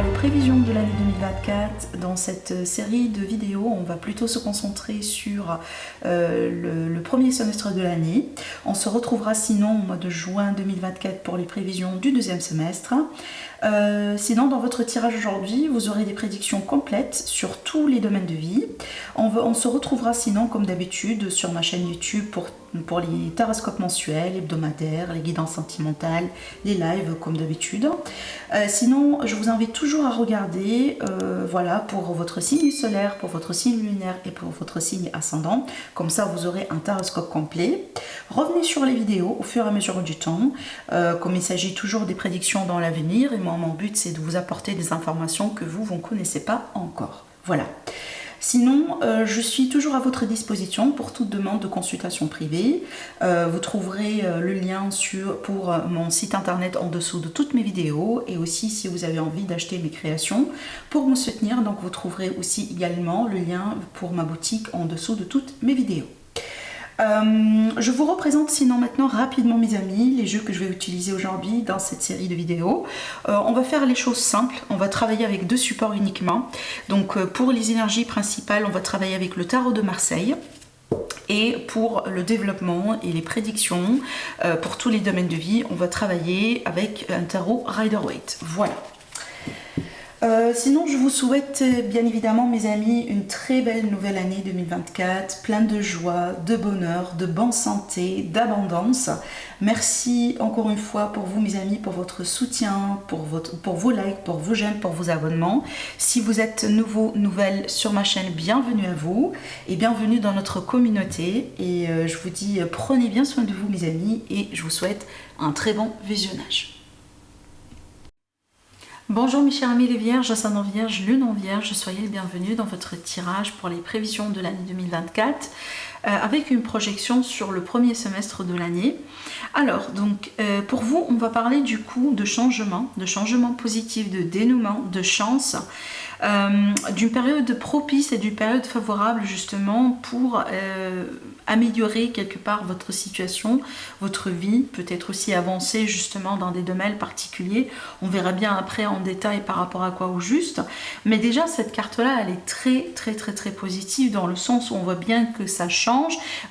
les prévisions de l'année 2024. Dans cette série de vidéos, on va plutôt se concentrer sur le premier semestre de l'année. On se retrouvera sinon au mois de juin 2024 pour les prévisions du deuxième semestre. Sinon, dans votre tirage aujourd'hui, vous aurez des prédictions complètes sur tous les domaines de vie. On se retrouvera sinon, comme d'habitude, sur ma chaîne YouTube pour les taroscopes mensuels, hebdomadaires, les guidances sentimentales, les lives, comme d'habitude. Sinon, je vous invite toujours à regarder, voilà, pour votre signe solaire, pour votre signe lunaire et pour votre signe ascendant. Comme ça, vous aurez un taroscope complet. Revenez sur les vidéos au fur et à mesure du temps, comme il s'agit toujours des prédictions dans l'avenir. Et moi, mon but, c'est de vous apporter des informations que vous ne connaissez pas encore. Voilà. Sinon, je suis toujours à votre disposition pour toute demande de consultation privée. Vous trouverez le lien pour mon site internet en dessous de toutes mes vidéos, et aussi si vous avez envie d'acheter mes créations pour me soutenir, donc vous trouverez aussi également le lien pour ma boutique en dessous de toutes mes vidéos. Je vous représente sinon maintenant rapidement, mes amis, les jeux que je vais utiliser aujourd'hui dans cette série de vidéos. On va faire les choses simples, on va travailler avec deux supports uniquement. Donc pour les énergies principales, on va travailler avec le tarot de Marseille. Et pour le développement et les prédictions, pour tous les domaines de vie, on va travailler avec un tarot Rider-Waite. Voilà. Sinon, je vous souhaite bien évidemment, mes amis, une très belle nouvelle année 2024, plein de joie, de bonheur, de bonne santé, d'abondance. Merci encore une fois pour vous, mes amis, pour votre soutien, pour vos likes, pour vos j'aime, pour vos abonnements. Si vous êtes nouveau, nouvelle sur ma chaîne, bienvenue à vous et bienvenue dans notre communauté. Et je vous dis, prenez bien soin de vous, mes amis, et je vous souhaite un très bon visionnage. Bonjour mes chers amis les vierges, ascendant vierge, lune en vierge, soyez les bienvenus dans votre tirage pour les prévisions de l'année 2024 avec une projection sur le premier semestre de l'année. Alors donc pour vous, on va parler du coup de changement positif, de dénouement, de chance, d'une période propice et d'une période favorable justement pour améliorer quelque part votre situation, votre vie, peut-être aussi avancer justement dans des domaines particuliers. On verra bien après en détail par rapport à quoi au juste. Mais déjà cette carte-là, elle est très positive dans le sens où on voit bien que ça change,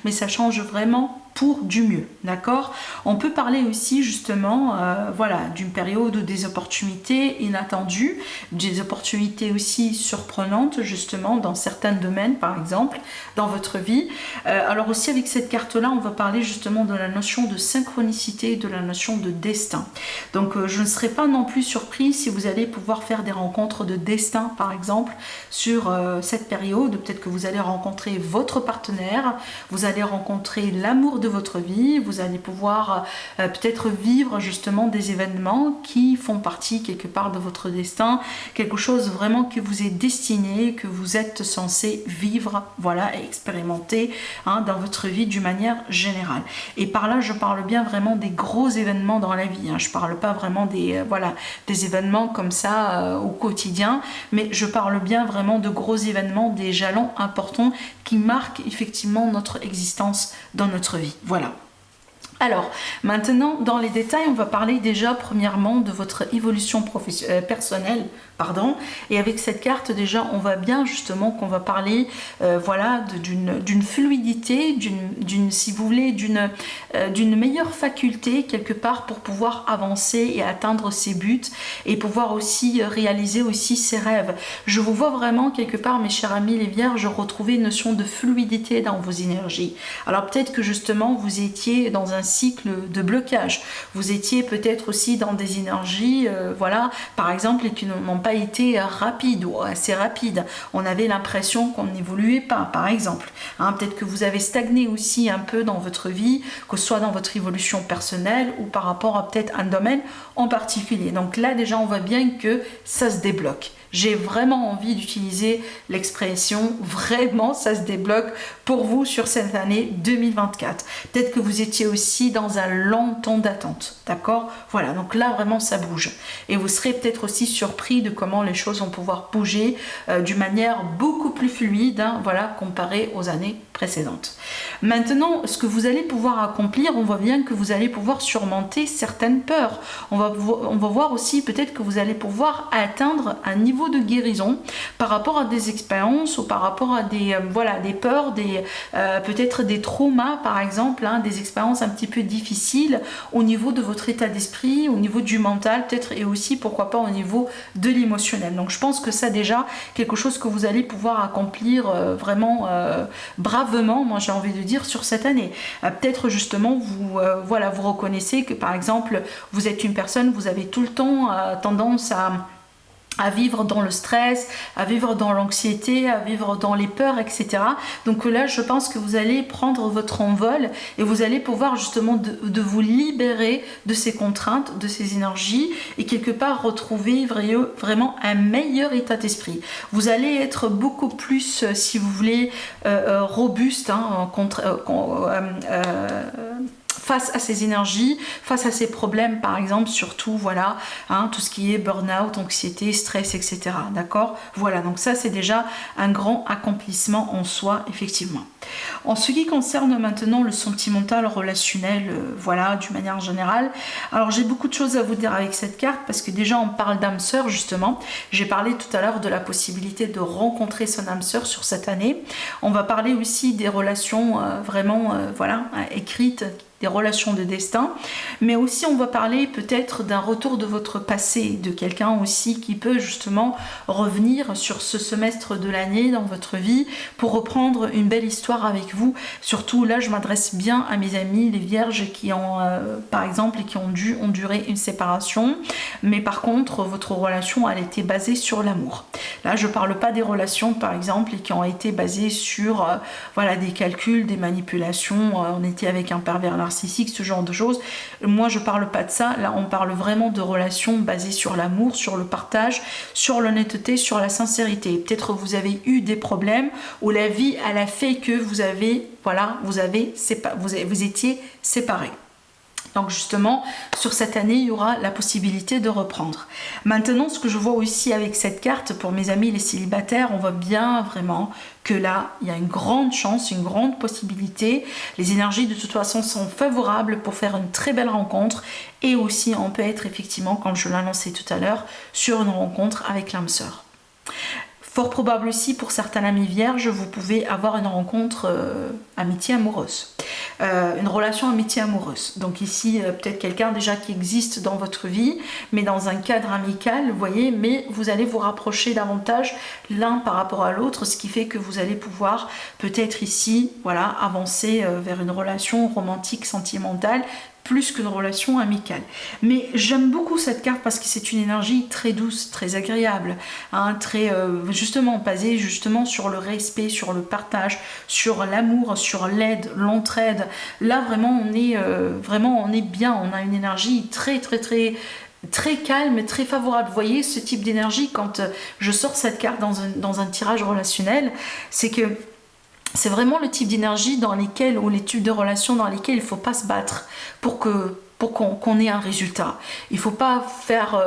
mais ça change vraiment pour du mieux, d'accord? On peut parler aussi justement voilà, d'une période des opportunités inattendues, des opportunités aussi surprenantes justement dans certains domaines, par exemple dans votre vie. Alors aussi avec cette carte là, on va parler justement de la notion de synchronicité, de la notion de destin. Donc je ne serai pas non plus surprise si vous allez pouvoir faire des rencontres de destin par exemple sur cette période. Peut-être que vous allez rencontrer votre partenaire, vous allez rencontrer l'amour de votre vie, vous allez pouvoir peut-être vivre justement des événements qui font partie quelque part de votre destin, quelque chose vraiment que vous est destiné, que vous êtes censé vivre, voilà, et expérimenter dans votre vie d'une manière générale. Et par là, je parle bien vraiment des gros événements dans la vie, je parle pas vraiment des, voilà, des événements comme ça au quotidien, mais je parle bien vraiment de gros événements, des jalons importants qui marquent effectivement notre existence dans notre vie. Voilà. Alors, maintenant, dans les détails, on va parler déjà premièrement de votre évolution personnelle, et avec cette carte déjà, on va bien justement qu'on va parler, voilà, d'une fluidité, si vous voulez, d'une meilleure faculté quelque part pour pouvoir avancer et atteindre ses buts et pouvoir aussi réaliser aussi ses rêves. Je vous vois vraiment quelque part, mes chers amis les vierges, retrouver une notion de fluidité dans vos énergies. Alors peut-être que justement vous étiez dans un cycle de blocage, vous étiez peut-être aussi dans des énergies, voilà, par exemple, qui n'ont pas été rapides ou assez rapides. On avait l'impression qu'on n'évoluait pas, par exemple. Peut-être que vous avez stagné aussi un peu dans votre vie, que ce soit dans votre évolution personnelle ou par rapport à peut-être un domaine en particulier. Donc là, déjà, on voit bien que ça se débloque. J'ai vraiment envie d'utiliser l'expression vraiment ça se débloque pour vous sur cette année 2024. Peut-être que vous étiez aussi dans un long temps d'attente, d'accord? Voilà, donc là vraiment ça bouge. Et vous serez peut-être aussi surpris de comment les choses vont pouvoir bouger d'une manière beaucoup plus fluide, hein, voilà, comparé aux années précédentes. Maintenant, ce que vous allez pouvoir accomplir, on voit bien que vous allez pouvoir surmonter certaines peurs. On va voir aussi peut-être que vous allez pouvoir atteindre un niveau de guérison par rapport à des expériences ou par rapport à des, voilà, des peurs, peut-être des traumas par exemple, hein, des expériences un petit peu difficiles au niveau de votre état d'esprit, au niveau du mental peut-être et aussi pourquoi pas au niveau de l'émotionnel. Donc je pense que ça déjà quelque chose que vous allez pouvoir accomplir vraiment bravement, moi j'ai envie de dire sur cette année. Peut-être justement vous, voilà, vous reconnaissez que par exemple vous êtes une personne, vous avez tout le temps tendance à vivre dans le stress, à vivre dans l'anxiété, à vivre dans les peurs, etc. Donc là, je pense que vous allez prendre votre envol et vous allez pouvoir justement de vous libérer de ces contraintes, de ces énergies et quelque part retrouver vraiment un meilleur état d'esprit. Vous allez être beaucoup plus, si vous voulez, robuste, hein, face à ces énergies, face à ces problèmes par exemple, surtout voilà, hein, tout ce qui est burn-out, anxiété, stress, etc. D'accord? Voilà, donc ça c'est déjà un grand accomplissement en soi, effectivement. En ce qui concerne maintenant le sentimental, relationnel, voilà, d'une manière générale, alors j'ai beaucoup de choses à vous dire avec cette carte parce que déjà on parle d'âme sœur justement. J'ai parlé tout à l'heure de la possibilité de rencontrer son âme sœur sur cette année. On va parler aussi des relations vraiment voilà, écrites, des relations de destin, mais aussi on va parler peut-être d'un retour de votre passé, de quelqu'un aussi qui peut justement revenir sur ce semestre de l'année dans votre vie pour reprendre une belle histoire avec vous. Surtout là je m'adresse bien à mes amis les vierges qui ont par exemple qui ont dû endurer une séparation, mais par contre votre relation elle était basée sur l'amour. Là je parle pas des relations par exemple qui ont été basées sur voilà, des calculs, des manipulations, on était avec un pervers narcissique, ce genre de choses. Moi je parle pas de ça, là on parle vraiment de relations basées sur l'amour, sur le partage, sur l'honnêteté, sur la sincérité. Peut-être vous avez eu des problèmes où la vie elle a fait que vous avez, voilà, vous étiez séparés. Donc justement, sur cette année, il y aura la possibilité de reprendre. Maintenant, ce que je vois aussi avec cette carte, pour mes amis les célibataires, on voit bien vraiment que là, il y a une grande chance, une grande possibilité. Les énergies de toute façon sont favorables pour faire une très belle rencontre. Et aussi, on peut être effectivement, comme je l'annonçais tout à l'heure, sur une rencontre avec l'âme sœur. Fort probable aussi pour certains amis vierges, vous pouvez avoir une rencontre amitié amoureuse, une relation amitié amoureuse. Donc ici, peut-être quelqu'un déjà qui existe dans votre vie, mais dans un cadre amical, vous voyez, mais vous allez vous rapprocher davantage l'un par rapport à l'autre, ce qui fait que vous allez pouvoir peut-être ici, voilà, avancer vers une relation romantique, sentimentale, plus qu'une relation amicale. Mais j'aime beaucoup cette carte parce que c'est une énergie très douce, très agréable, hein, très justement basée justement sur le respect, sur le partage, sur l'amour, sur l'aide, l'entraide. Là vraiment on est bien, on a une énergie très calme et très favorable. Vous voyez ce type d'énergie quand je sors cette carte dans un tirage relationnel, c'est que c'est vraiment le type d'énergie ou les types de relations dans lesquels il ne faut pas se battre pour qu'on ait un résultat. Il ne faut pas faire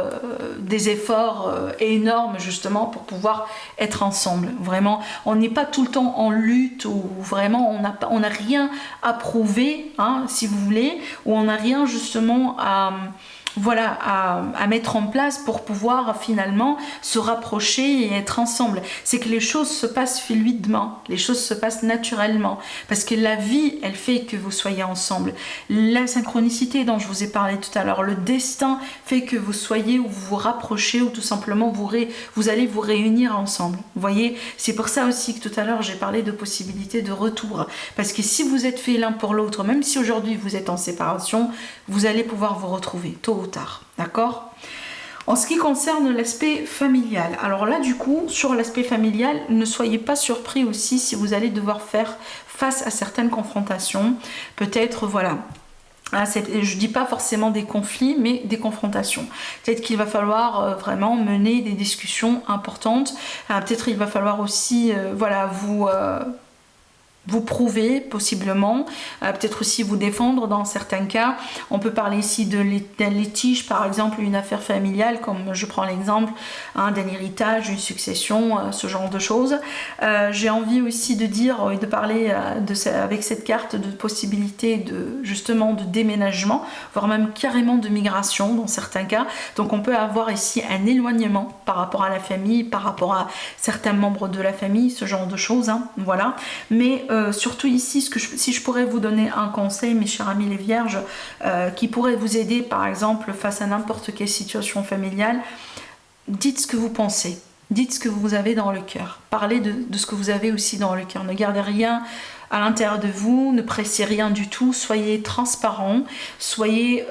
des efforts énormes justement pour pouvoir être ensemble. Vraiment, on n'est pas tout le temps en lutte ou vraiment on n'a rien à prouver, hein, si vous voulez, ou on n'a rien justement à mettre en place pour pouvoir finalement se rapprocher et être ensemble. C'est que les choses se passent fluidement, les choses se passent naturellement, parce que la vie, elle fait que vous soyez ensemble. La synchronicité dont je vous ai parlé tout à l'heure, le destin fait que vous soyez ou vous vous rapprochez ou tout simplement vous allez vous réunir ensemble. Vous voyez, c'est pour ça aussi que tout à l'heure j'ai parlé de possibilité de retour, parce que si vous êtes fait l'un pour l'autre, même si aujourd'hui vous êtes en séparation, vous allez pouvoir vous retrouver tôt ou tard, d'accord? En ce qui concerne l'aspect familial, alors là du coup, sur l'aspect familial, ne soyez pas surpris aussi si vous allez devoir faire face à certaines confrontations, peut-être voilà, Je ne dis pas forcément des conflits, mais des confrontations. Peut-être qu'il va falloir vraiment mener des discussions importantes. Peut-être il va falloir aussi voilà, vous prouver possiblement, peut-être aussi vous défendre dans certains cas. On peut parler ici d'un litige, par exemple une affaire familiale, comme je prends l'exemple d'un héritage, une succession, ce genre de choses. J'ai envie aussi de dire et de parler avec cette carte de possibilité justement de déménagement, voire même carrément de migration dans certains cas. Donc on peut avoir ici un éloignement par rapport à la famille, par rapport à certains membres de la famille, ce genre de choses, hein, voilà. Mais surtout ici, si je pourrais vous donner un conseil, mes chers amis les vierges, qui pourrait vous aider par exemple face à n'importe quelle situation familiale, dites ce que vous pensez, dites ce que vous avez dans le cœur, parlez de ce que vous avez aussi dans le cœur, ne gardez rien à l'intérieur de vous, ne pressez rien du tout, soyez transparent, soyez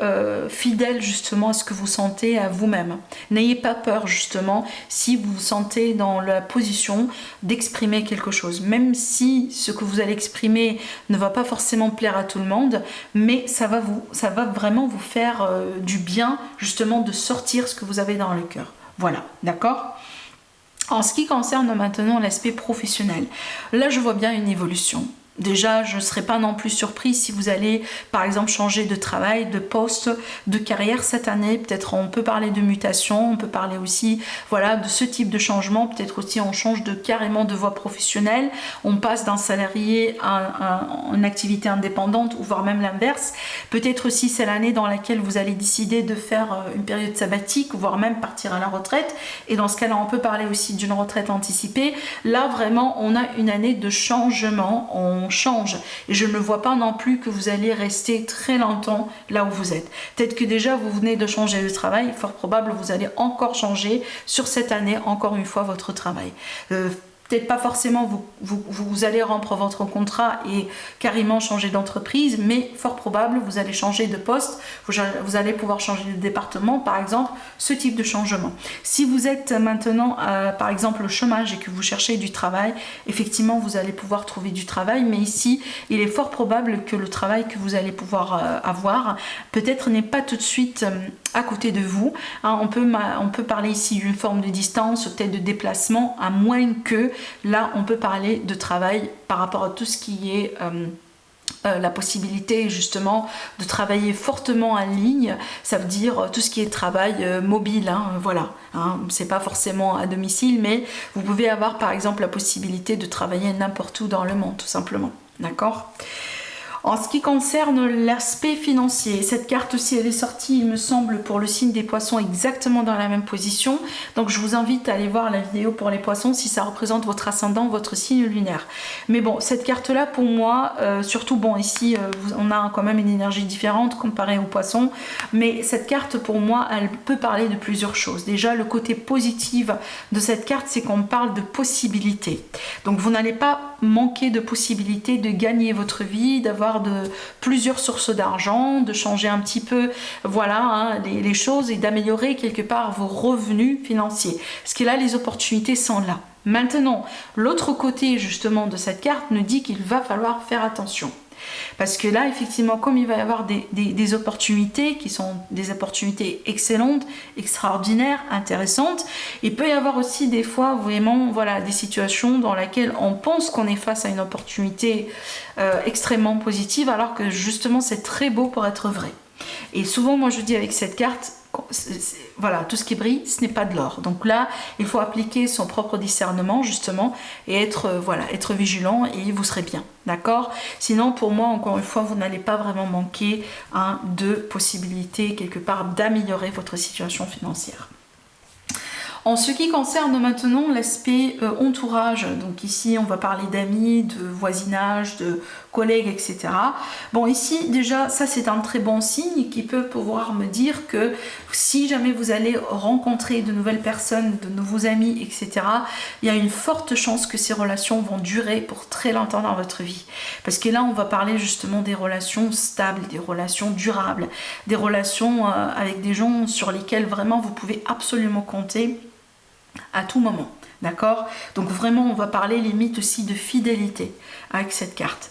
fidèle justement à ce que vous sentez à vous-même. N'ayez pas peur justement si vous vous sentez dans la position d'exprimer quelque chose, même si ce que vous allez exprimer ne va pas forcément plaire à tout le monde, mais ça va vraiment vous faire du bien justement de sortir ce que vous avez dans le cœur. Voilà, d'accord ? En ce qui concerne maintenant l'aspect professionnel, là je vois bien une évolution. Déjà, je ne serais pas non plus surprise si vous allez, par exemple, changer de travail, de poste, de carrière cette année. Peut-être on peut parler de mutation, on peut parler aussi, voilà, de ce type de changement. Peut-être aussi on change carrément de voie professionnelle. On passe d'un salarié à une activité indépendante, ou voire même l'inverse. Peut-être aussi c'est l'année dans laquelle vous allez décider de faire une période sabbatique, voire même partir à la retraite. Et dans ce cas-là, on peut parler aussi d'une retraite anticipée. Là, vraiment, on a une année de changement. On change et je ne vois pas non plus que vous allez rester très longtemps là où vous êtes. Peut-être que déjà vous venez de changer de travail, fort probable vous allez encore changer sur cette année encore une fois votre travail. Peut-être pas forcément vous allez rompre votre contrat et carrément changer d'entreprise, mais fort probable vous allez changer de poste, vous allez pouvoir changer de département, par exemple, ce type de changement. Si vous êtes maintenant par exemple au chômage et que vous cherchez du travail, effectivement vous allez pouvoir trouver du travail, mais ici il est fort probable que le travail que vous allez pouvoir avoir peut-être n'est pas tout de suite à côté de vous. Hein, on peut parler ici d'une forme de distance, peut-être de déplacement, à moins que là on peut parler de travail par rapport à tout ce qui est la possibilité justement de travailler fortement en ligne. Ça veut dire tout ce qui est travail mobile, hein, voilà, hein, c'est pas forcément à domicile, mais vous pouvez avoir par exemple la possibilité de travailler n'importe où dans le monde, tout simplement, d'accord ? En ce qui concerne l'aspect financier, cette carte aussi elle est sortie, il me semble, pour le signe des poissons exactement dans la même position. Donc je vous invite à aller voir la vidéo pour les poissons si ça représente votre ascendant, votre signe lunaire. Mais bon, cette carte là pour moi, surtout bon ici on a quand même une énergie différente comparée aux poissons, mais cette carte pour moi elle peut parler de plusieurs choses. Déjà le côté positif de cette carte c'est qu'on parle de possibilités. Donc vous n'allez pas manquer de possibilités de gagner votre vie, d'avoir de plusieurs sources d'argent, de changer un petit peu voilà hein, les choses et d'améliorer quelque part vos revenus financiers. Parce que là les opportunités sont là. Maintenant, l'autre côté justement de cette carte nous dit qu'il va falloir faire attention. Parce que là, effectivement, comme il va y avoir des opportunités qui sont des opportunités excellentes, extraordinaires, intéressantes, il peut y avoir aussi des fois vraiment voilà, des situations dans lesquelles on pense qu'on est face à une opportunité extrêmement positive, alors que justement c'est très beau pour être vrai. Et souvent, moi je dis avec cette carte, voilà, tout ce qui brille, ce n'est pas de l'or. Donc là, il faut appliquer son propre discernement justement et être vigilant et vous serez bien, d'accord ? Sinon, pour moi, encore une fois, vous n'allez pas vraiment manquer de possibilités quelque part d'améliorer votre situation financière. En ce qui concerne maintenant l'aspect entourage, donc ici on va parler d'amis, de voisinage, de collègues, etc. Bon ici déjà ça c'est un très bon signe qui peut pouvoir me dire que si jamais vous allez rencontrer de nouvelles personnes, de nouveaux amis, etc. il y a une forte chance que ces relations vont durer pour très longtemps dans votre vie. Parce que là on va parler justement des relations stables, des relations durables, des relations avec des gens sur lesquels vraiment vous pouvez absolument compter à tout moment, d'accord ? Donc vraiment on va parler limite aussi de fidélité avec cette carte.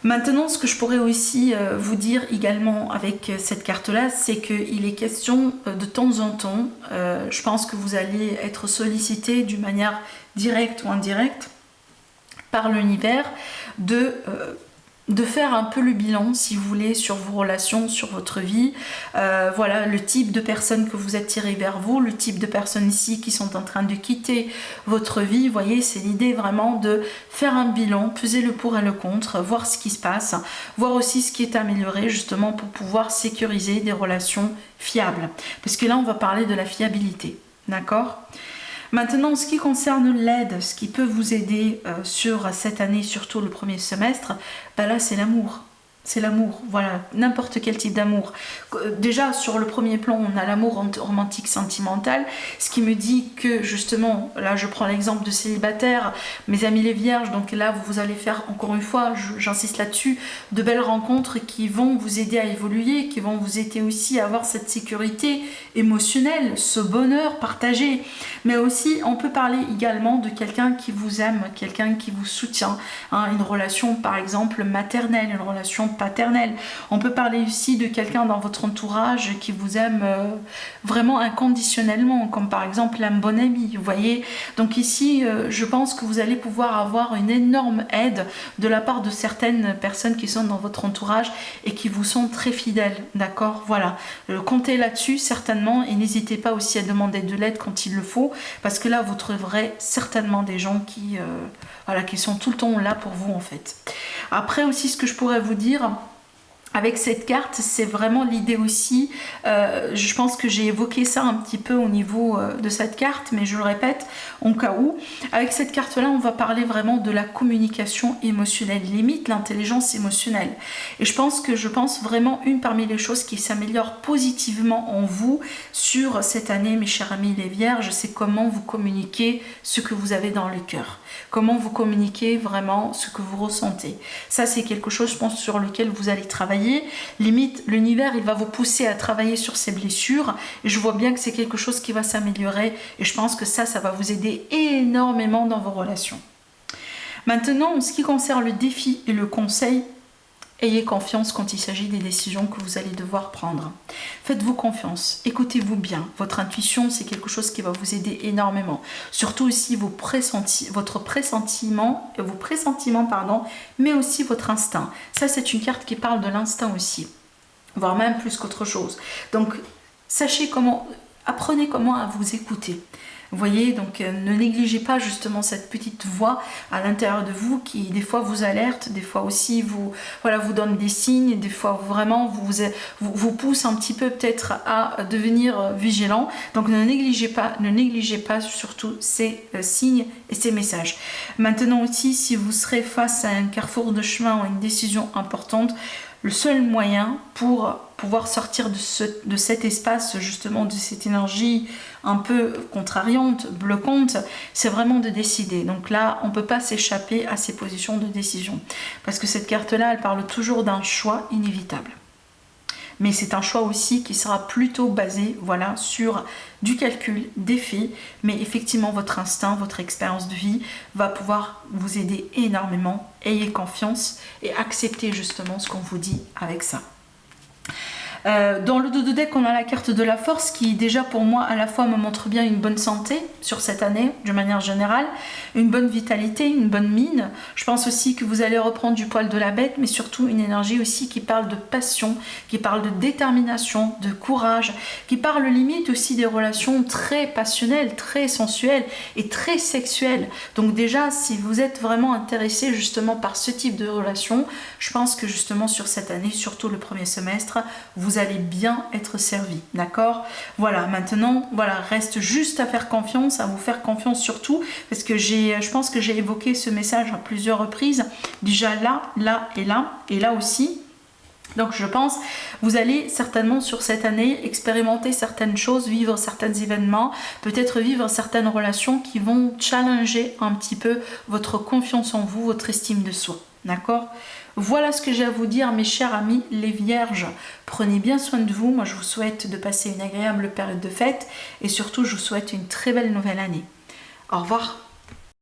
Maintenant, ce que je pourrais aussi vous dire également avec cette carte-là, c'est qu'il est question de temps en temps, je pense que vous allez être sollicité d'une manière directe ou indirecte par l'univers de faire un peu le bilan, si vous voulez, sur vos relations, sur votre vie. Voilà, le type de personnes que vous attirez vers vous, le type de personnes ici qui sont en train de quitter votre vie. Vous voyez, c'est l'idée vraiment de faire un bilan, peser le pour et le contre, voir ce qui se passe, voir aussi ce qui est amélioré, justement pour pouvoir sécuriser des relations fiables. Parce que là, on va parler de la fiabilité, d'accord ? Maintenant, en ce qui concerne l'aide, ce qui peut vous aider sur cette année, surtout le premier semestre, ben là c'est l'amour. C'est l'amour, voilà, n'importe quel type d'amour. Déjà, sur le premier plan, on a l'amour romantique sentimental, ce qui me dit que, justement, là, je prends l'exemple de célibataire, mes amis les vierges, donc là, vous allez faire, encore une fois, j'insiste là-dessus, de belles rencontres qui vont vous aider à évoluer, qui vont vous aider aussi à avoir cette sécurité émotionnelle, ce bonheur partagé. Mais aussi, on peut parler également de quelqu'un qui vous aime, quelqu'un qui vous soutient, hein, une relation, par exemple, maternelle, une relation paternelle. On peut parler aussi de quelqu'un dans votre entourage qui vous aime vraiment inconditionnellement, comme par exemple un bon ami, vous voyez. Donc ici, je pense que vous allez pouvoir avoir une énorme aide de la part de certaines personnes qui sont dans votre entourage et qui vous sont très fidèles, d'accord. Voilà, comptez là-dessus certainement et n'hésitez pas aussi à demander de l'aide quand il le faut, parce que là, vous trouverez certainement des gens qui, voilà, qui sont tout le temps là pour vous en fait. Après aussi, ce que je pourrais vous dire avec cette carte, c'est vraiment l'idée aussi, je pense que j'ai évoqué ça un petit peu au niveau de cette carte, mais je le répète en cas où. Avec cette carte-là, on va parler vraiment de la communication émotionnelle, limite l'intelligence émotionnelle. Et je pense vraiment une parmi les choses qui s'améliore positivement en vous sur cette année, mes chers amis les vierges, c'est comment vous communiquez ce que vous avez dans le cœur. Comment vous communiquez vraiment ce que vous ressentez. Ça, c'est quelque chose, je pense, sur lequel vous allez travailler. Limite, l'univers, il va vous pousser à travailler sur ces blessures. Et je vois bien que c'est quelque chose qui va s'améliorer. Et je pense que ça va vous aider énormément dans vos relations. Maintenant, en ce qui concerne le défi et le conseil, ayez confiance quand il s'agit des décisions que vous allez devoir prendre. Faites-vous confiance, écoutez-vous bien. Votre intuition, c'est quelque chose qui va vous aider énormément. Surtout aussi vos pressentiments, mais aussi votre instinct. Ça, c'est une carte qui parle de l'instinct aussi, voire même plus qu'autre chose. Donc, apprenez comment à vous écouter. Vous voyez, donc ne négligez pas justement cette petite voix à l'intérieur de vous qui des fois vous alerte, des fois aussi vous donne des signes, des fois vraiment vous pousse un petit peu peut-être à devenir vigilant. Donc ne négligez pas surtout ces signes et ces messages. Maintenant aussi, si vous serez face à un carrefour de chemin ou une décision importante, le seul moyen pour pouvoir sortir de cet espace, justement, de cette énergie un peu contrariante, bloquante, c'est vraiment de décider. Donc là, on ne peut pas s'échapper à ces positions de décision. Parce que cette carte-là, elle parle toujours d'un choix inévitable. Mais c'est un choix aussi qui sera plutôt basé, voilà, sur du calcul, des faits, mais effectivement votre instinct, votre expérience de vie va pouvoir vous aider énormément. Ayez confiance et acceptez justement ce qu'on vous dit avec ça. Dans le dos de deck, on a la carte de la force qui déjà pour moi à la fois me montre bien une bonne santé sur cette année de manière générale, une bonne vitalité, une bonne mine. Je pense aussi que vous allez reprendre du poil de la bête, mais surtout une énergie aussi qui parle de passion, qui parle de détermination, de courage, qui parle limite aussi des relations très passionnelles, très sensuelles et très sexuelles. Donc déjà, si vous êtes vraiment intéressé justement par ce type de relation, je pense que justement sur cette année, surtout le premier semestre, vous allez bien être servi, d'accord? Voilà, maintenant, voilà, reste juste à faire confiance, à vous faire confiance surtout, parce que je pense que j'ai évoqué ce message à plusieurs reprises, déjà là et là aussi. Donc je pense, vous allez certainement sur cette année expérimenter certaines choses, vivre certains événements, peut-être vivre certaines relations qui vont challenger un petit peu votre confiance en vous, votre estime de soi, d'accord? Voilà ce que j'ai à vous dire, mes chers amis les vierges. Prenez bien soin de vous. Moi, je vous souhaite de passer une agréable période de fête et surtout, je vous souhaite une très belle nouvelle année. Au revoir.